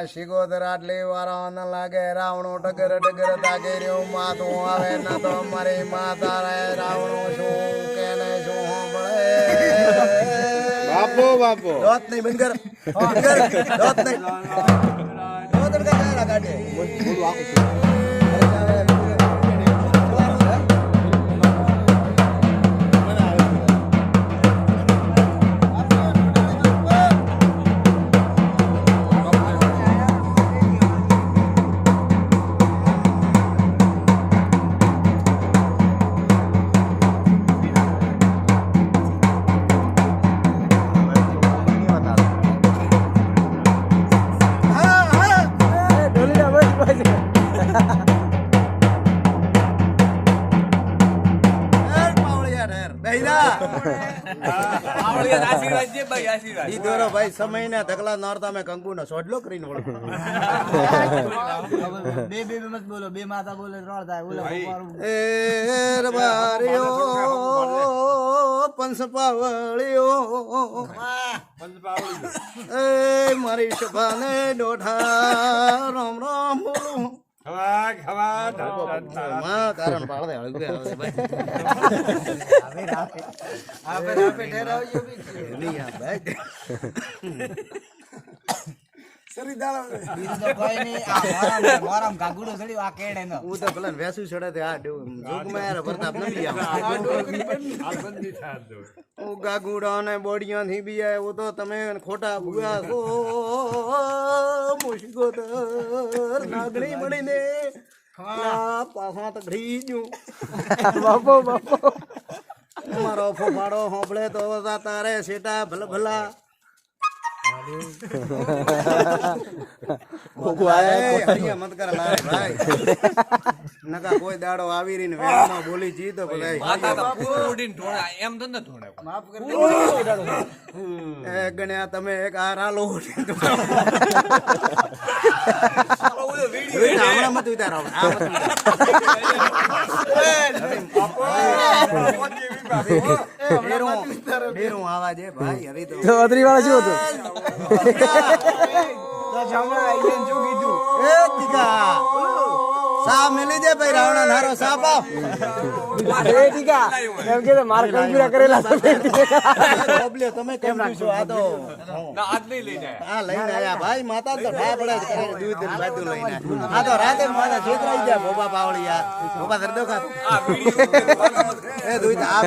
શિગોદર આટલી વારા ન લાગે રાવણો ટગર ટગર તાકે રહ્યો માતું આવે ન તો મારી માતા રે રાવણો શું કેને શું હોંભળે બાપો બાપો દોત નહીં બંધ કર દોત નહીં દોત કા કાઢે કાઢે બોલું આખું ભાઈ સમય ને ધકલા નોરતા મેં કંકુ નો સોડલો કરીને બે મત બોલો બે માતા બોલે ત્રણ થાય બોલો એ રબારીઓ પંચપાવળીઓ એ મારી સભાને દોઢા રામ રામ બોલું કારણ પાડે ગાગુડા ને બોડિયા થી બી આવ્યો તો તમે ખોટા ભૂગા છો મુશગોદર નાગણી મળીને પાછા તો ઘડી ગયું બાપો બાપો મારો ફોફાડો હોંભળે તો તારે સેટા ભલે ભલા મત કર ભાઈ નકા કોઈ દાડો આવી રહીને વેળામાં બોલી જી તો ગણ્યા તમે એક આ રાલો હમણાં મત ઉતારો આવા છે ભાઈ હવે તો અદરી વાળા શું હતું સા મેલી દે ભાઈ રાવણા નારો સાપ આપ એમ કે માર કંકુરા કરેલા તમે કેમ છો આ તો આજ નહીં લઈને આ લઈને આયા ભાઈ માતા તો ઠા પડે દૂધ બાદુ લઈને આ તો રાતે મારા છેતરાઈ ગયા બોબા પાવળિયા બોબા ધરદો ખા એ દૂધ આ